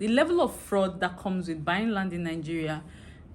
The level of fraud that comes with buying land in Nigeria,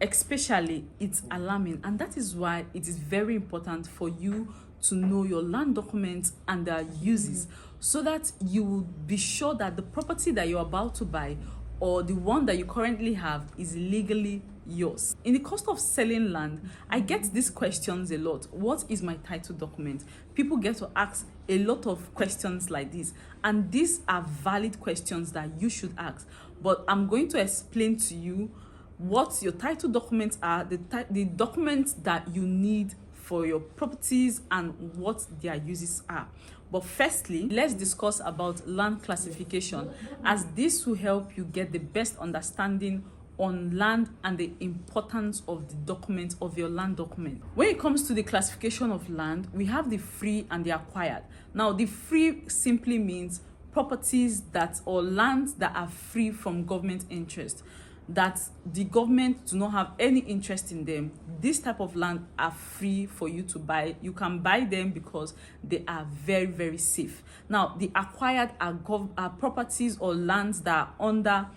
especially, it's alarming, and that is why it is very important for you to know your land documents and their uses, so that you will be sure that the property that you're about to buy or the one that you currently have is legally yours. In the cost of selling land, I get these questions a lot. What is my title document? People get to ask a lot of questions like this, and these are valid questions that you should ask. But I'm going to explain to you what your title documents are, the documents that you need for your properties, and what their uses are. But firstly, let's discuss about land classification, as this will help you get the best understanding on land and the importance of the document of your land document. When it comes to the classification of land, we have the free and the acquired. Now, the free simply means properties that or lands that are free from government interest, that the government do not have any interest in them. This type of land are free for you to buy. You can buy them because they are very, very safe. Now, the acquired are properties or lands that are under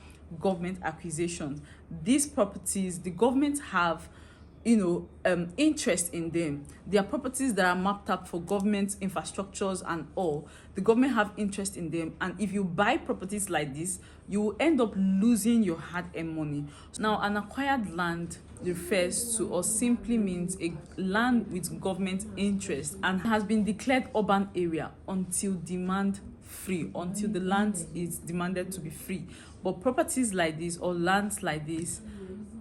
government acquisition. These properties, the government have interest in them. They are properties that are mapped up for government infrastructures and all. The government have interest in them, and if you buy properties like this, you will end up losing your hard-earned money. Now, an acquired land refers to or simply means a land with government interest and has been declared urban area until demand free, until the land is demanded to be free. But properties like this or lands like this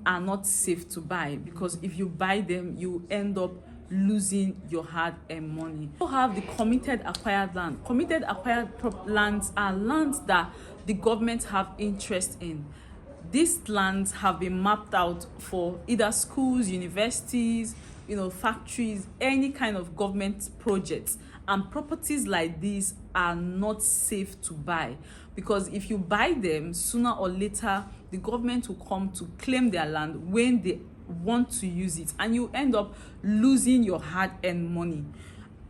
are not safe to buy, because if you buy them, you end up losing your hard-earned money. You have the committed acquired land. Committed acquired lands are lands that the government have interest in. These lands have been mapped out for either schools, universities, factories, any kind of government projects. And properties like these are not safe to buy, because if you buy them, sooner or later the government will come to claim their land when they want to use it, and you end up losing your hard-earned money.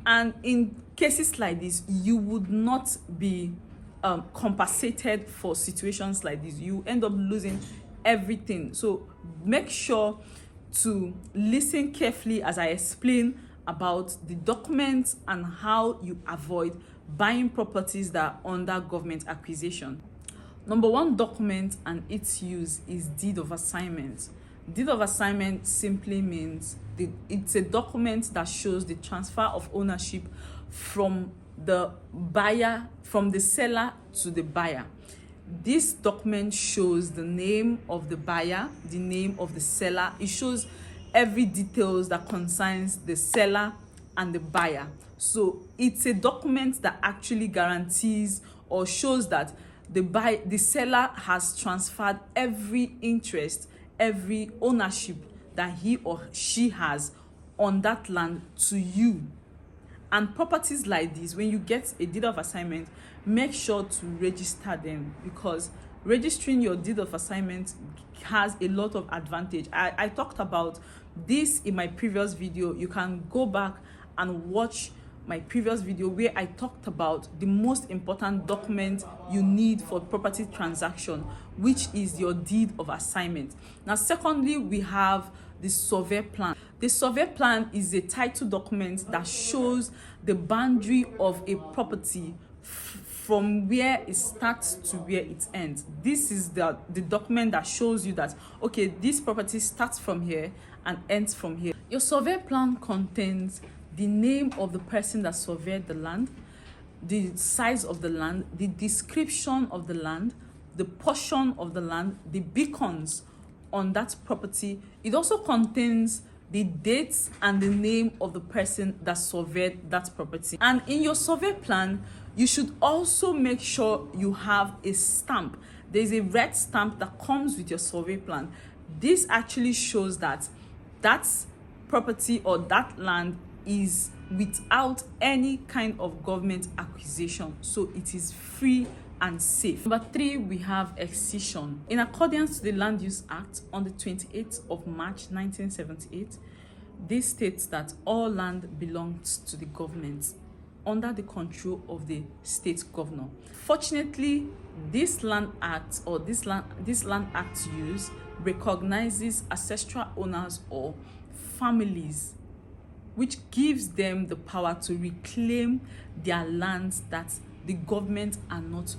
And in cases like this, you would not be compensated for situations like this. You end up losing everything. So make sure to listen carefully as I explain about the documents and how you avoid buying properties that are under government acquisition. Number one document and its use is deed of assignment. Deed of assignment simply means it's a document that shows the transfer of ownership from the seller to the buyer. This document shows the name of the buyer, the name of the seller. It shows every details that concerns the seller and the buyer. So it's a document that actually guarantees or shows that the seller has transferred every interest, every ownership that he or she has on that land to you. And properties like this, when you get a deed of assignment, make sure to register them, because registering your deed of assignment has a lot of advantage. I talked about this in my previous video. You can go back and watch my previous video where I talked about the most important document you need for property transaction, which is your deed of assignment. Now, secondly, we have the survey plan. The survey plan is a title document that shows the boundary of a property from where it starts to where it ends. This is the document that shows you that, okay, this property starts from here and ends from here. Your survey plan contains the name of the person that surveyed the land, the size of the land, the description of the land, the portion of the land, the beacons on that property. It also contains the dates and the name of the person that surveyed that property. And in your survey plan, you should also make sure you have a stamp. There's a red stamp that comes with your survey plan. This actually shows that that property or that land is without any kind of government acquisition, so it is free and safe. Number 3, we have excision. In accordance to the Land Use Act on the 28th of March 1978, this states that all land belongs to the government under the control of the state governor. Fortunately, this Land Act or this Land Act use recognizes ancestral owners or families, which gives them the power to reclaim their lands that the government are not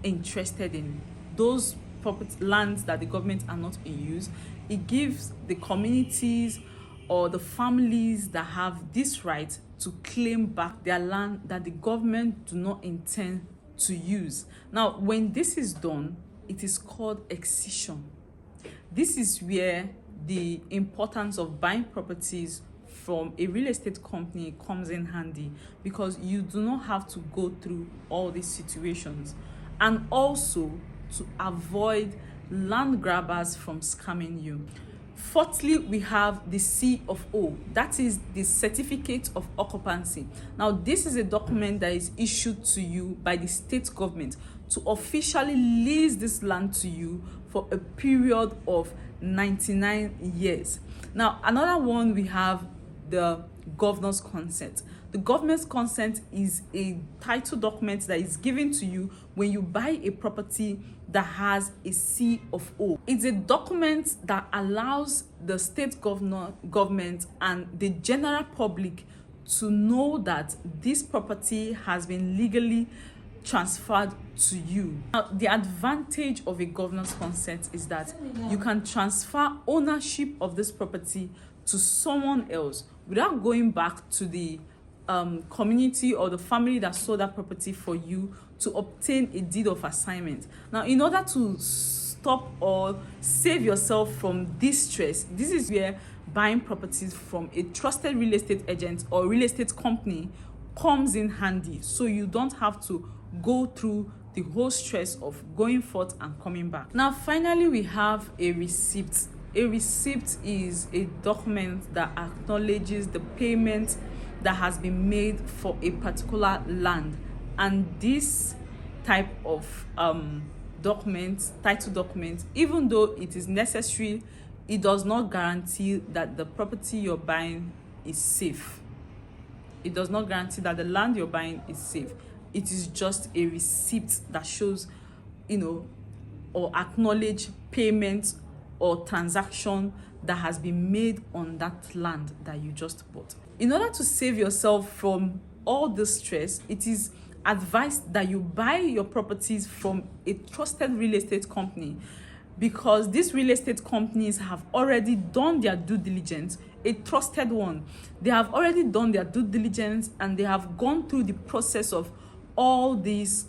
interested in. Those lands that the government are not in use, it gives the communities or the families that have this right to claim back their land that the government do not intend to use. Now, when this is done, it is called excision. This is where the importance of buying properties from a real estate company comes in handy, because you do not have to go through all these situations, and also to avoid land grabbers from scamming you. Fourthly, we have the COO, that is the certificate of occupancy. Now, this is a document that is issued to you by the state government to officially lease this land to you for a period of 99 years. Now, another one, we have the governor's consent. The governor's consent is a title document that is given to you when you buy a property that has a COO. It's a document that allows the state government and the general public to know that this property has been legally transferred to you. Now, the advantage of a governor's consent is that you can transfer ownership of this property to someone else without going back to the community or the family that sold that property for you to obtain a deed of assignment. Now, in order to stop or save yourself from this stress, this is where buying properties from a trusted real estate agent or real estate company comes in handy, so you don't have to go through the whole stress of going forth and coming back. Now, finally, we have a receipt. A receipt is a document that acknowledges the payment that has been made for a particular land, and this type of title document, even though it is necessary, it does not guarantee that the property you're buying is safe. It does not guarantee that the land you're buying is safe. It is just a receipt that shows, or acknowledge payment or transaction that has been made on that land that you just bought. In order to save yourself from all the stress, it is advised that you buy your properties from a trusted real estate company, because these real estate companies have already done their due diligence, a trusted one. They have already done their due diligence, and they have gone through the process of all these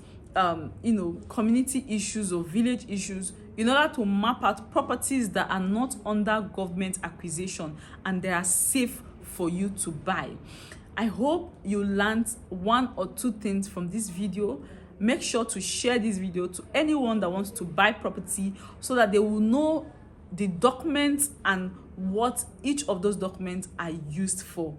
community issues or village issues in order to map out properties that are not under government acquisition and they are safe for you to buy. I hope you learned one or two things from this video. Make sure to share this video to anyone that wants to buy property, so that they will know the documents and what each of those documents are used for.